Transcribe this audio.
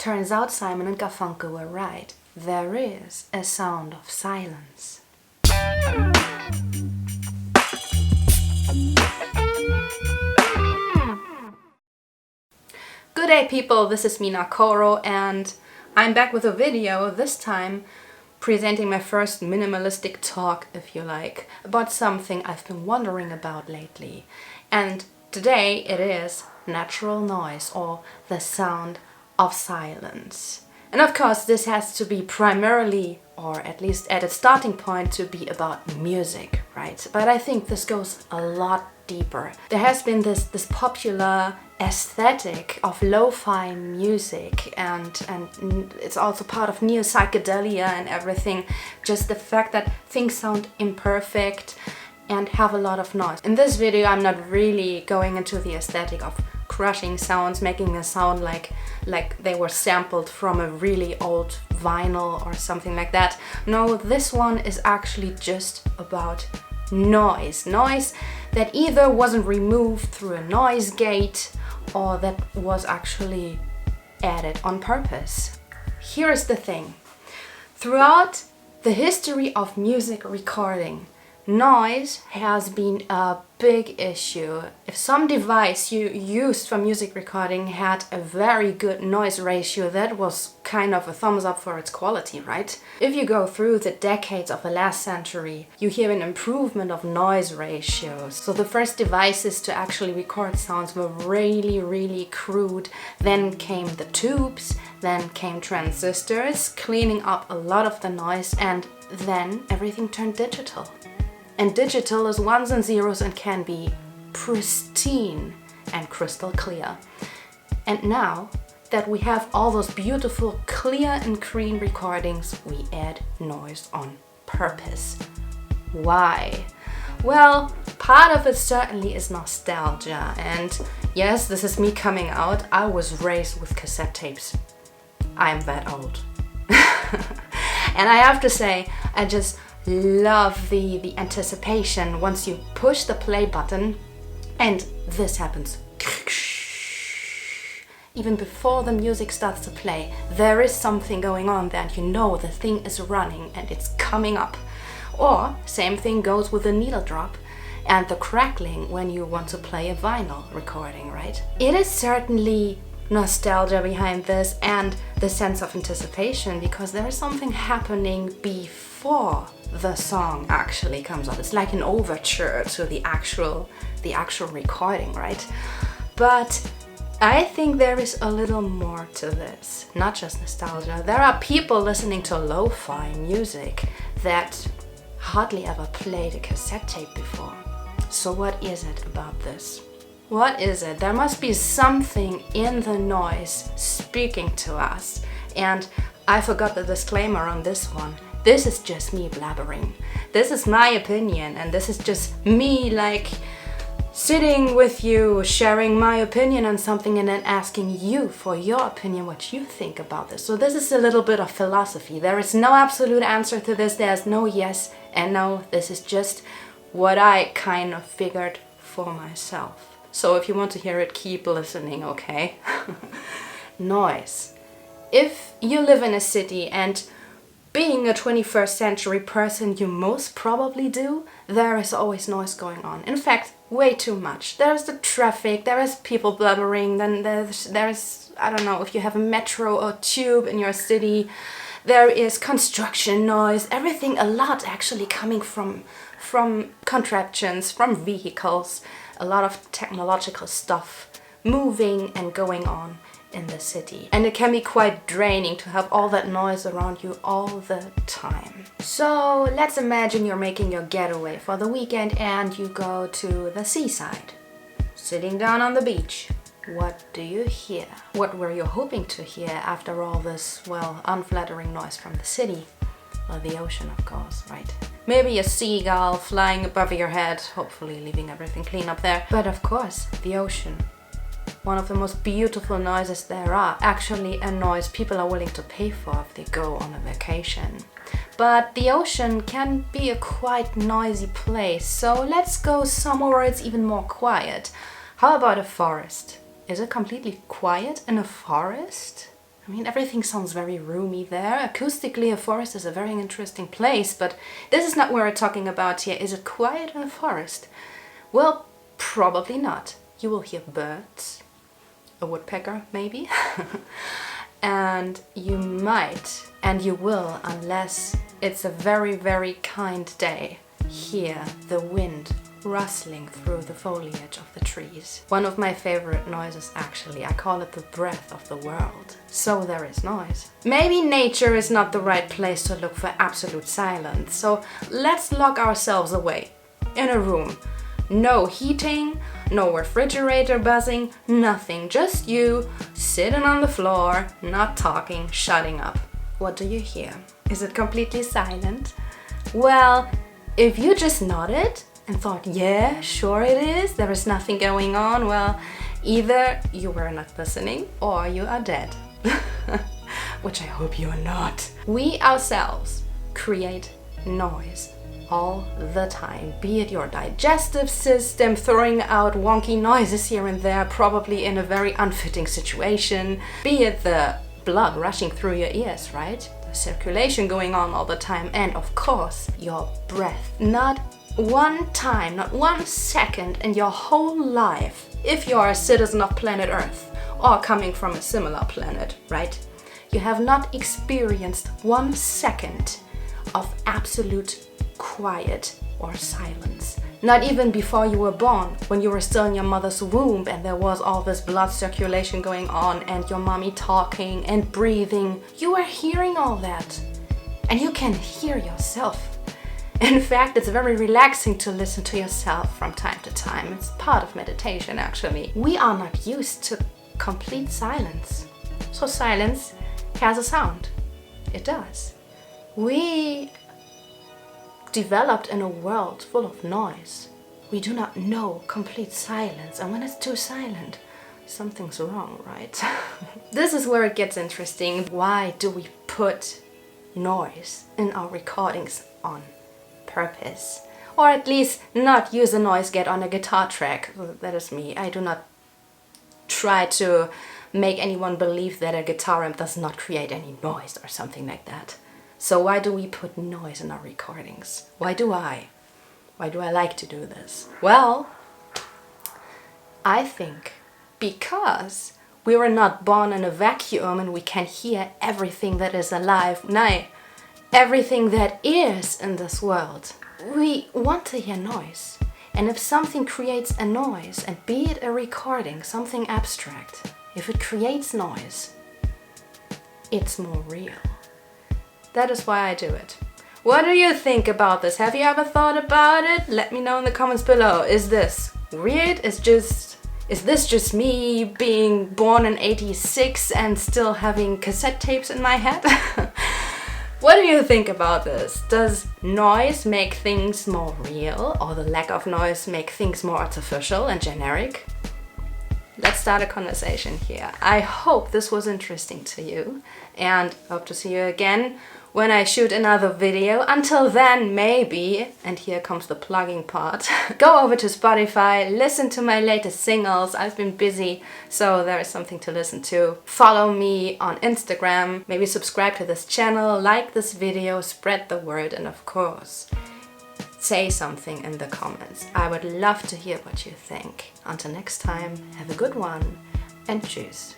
Turns out Simon and Garfunkel were right. There is a sound of silence. Good day people, this is Mina Koro and I'm back with a video, this time presenting my first minimalistic talk, if you like, about something I've been wondering about lately. And today it is natural noise, or the sound of silence. And of course this has to be primarily, or at least at its starting point, to be about music, right? But I think this goes a lot deeper. There has been this popular aesthetic of lo-fi music, and it's also part of neo-psychedelia and everything. Just the fact that things sound imperfect and have a lot of noise. In this video I'm not really going into the aesthetic of crushing sounds, making a sound like they were sampled from a really old vinyl or something like that. No, this one is actually just about noise. Noise that either wasn't removed through a noise gate or that was actually added on purpose. Here is the thing. Throughout the history of music recording, noise has been a big issue. If some device you used for music recording had a very good noise ratio, that was kind of a thumbs up for its quality, right? If you go through the decades of the last century, you hear an improvement of noise ratios. So the first devices to actually record sounds were really crude. Then came the tubes, then came transistors, cleaning up a lot of the noise, and then everything turned digital. And digital is ones and zeros and can be pristine and crystal clear. And now that we have all those beautiful clear and clean recordings, we add noise on purpose. Why? Well, part of it certainly is nostalgia. And yes, this is me coming out. I was raised with cassette tapes. I'm that old. And I have to say, I just love the anticipation once you push the play button and this happens. Even before the music starts to play, there is something going on there and you know the thing is running and it's coming up. Or same thing goes with the needle drop and the crackling when you want to play a vinyl recording, right? It is certainly nostalgia behind this and the sense of anticipation, because there is something happening before the song actually comes on. It's like an overture to the actual recording, right? But I think there is a little more to this, not just nostalgia. There are people listening to lo-fi music that hardly ever played a cassette tape before. So what is it about this? What is it? There must be something in the noise speaking to us. And I forgot the disclaimer on this one. This is just me blabbering. This is my opinion, and this is just me like sitting with you, sharing my opinion on something and then asking you for your opinion, what you think about this. So this is a little bit of philosophy. There is no absolute answer to this. There's no yes and no. This is just what I kind of figured for myself. So if you want to hear it, keep listening, okay? Noise. If you live in a city, and being a 21st century person you most probably do, there is always noise going on. In fact, way too much. There's the traffic, there is people blubbering, then there's I don't know, if you have a metro or tube in your city, there is construction noise, everything, a lot actually coming from contraptions, from vehicles, a lot of technological stuff moving and going on in the city. And it can be quite draining to have all that noise around you all the time. So let's imagine you're making your getaway for the weekend and you go to the seaside. Sitting down on the beach. What do you hear? What were you hoping to hear after all this, well, unflattering noise from the city? Well, the ocean, of course, right? Maybe a seagull flying above your head, hopefully leaving everything clean up there. But of course, the ocean. One of the most beautiful noises there are. Actually a noise people are willing to pay for if they go on a vacation. But the ocean can be a quite noisy place, so let's go somewhere where it's even more quiet. How about a forest? Is it completely quiet in a forest? I mean, everything sounds very roomy there. Acoustically, a forest is a very interesting place, but this is not what we're talking about here. Is it quiet in a forest? Well, probably not. You will hear birds, a woodpecker maybe, and you might, and you will, unless it's a very, very kind day, hear the wind rustling through the foliage of the trees. One of my favorite noises, actually. I call it the breath of the world. So there is noise. Maybe nature is not the right place to look for absolute silence, so let's lock ourselves away in a room. No heating, no refrigerator buzzing, nothing. Just you sitting on the floor, not talking, shutting up. What do you hear? Is it completely silent? Well, if you just nodded and thought, yeah, sure it is, there is nothing going on, well, either you were not listening or you are dead. Which I hope you are not. We ourselves create noise all the time, be it your digestive system throwing out wonky noises here and there, probably in a very unfitting situation, be it the blood rushing through your ears, right? The circulation going on all the time, and of course, your breath. Not one time, not 1 second in your whole life, if you are a citizen of planet Earth or coming from a similar planet, right? You have not experienced 1 second of absolute quiet or silence. Not even before you were born, when you were still in your mother's womb and there was all this blood circulation going on and your mommy talking and breathing. You were hearing all that. And you can hear yourself. In fact, it's very relaxing to listen to yourself from time to time. It's part of meditation, actually. We are not used to complete silence. So silence has a sound. It does. We developed in a world full of noise. We do not know complete silence, and when it's too silent, something's wrong, right? This is where it gets interesting. Why do we put noise in our recordings on purpose? Or at least not use a noise gate on a guitar track. That is me. I do not try to make anyone believe that a guitar amp does not create any noise or something like that. So why do we put noise in our recordings? Why do I like to do this? Well, I think because we were not born in a vacuum and we can hear everything that is alive, nay, everything that is in this world. We want to hear noise. And if something creates a noise, and be it a recording, something abstract, if it creates noise, it's more real. That is why I do it. What do you think about this? Have you ever thought about it? Let me know in the comments below. Is this weird? Is this just me being born in '86 and still having cassette tapes in my head? What do you think about this? Does noise make things more real, or the lack of noise make things more artificial and generic? Let's start a conversation here. I hope this was interesting to you, and hope to see you again when I shoot another video. Until then, maybe, and here comes the plugging part, go over to Spotify, listen to my latest singles. I've been busy, so there is something to listen to. Follow me on Instagram, maybe subscribe to this channel, like this video, spread the word, and of course, say something in the comments. I would love to hear what you think. Until next time, have a good one, and tschüss.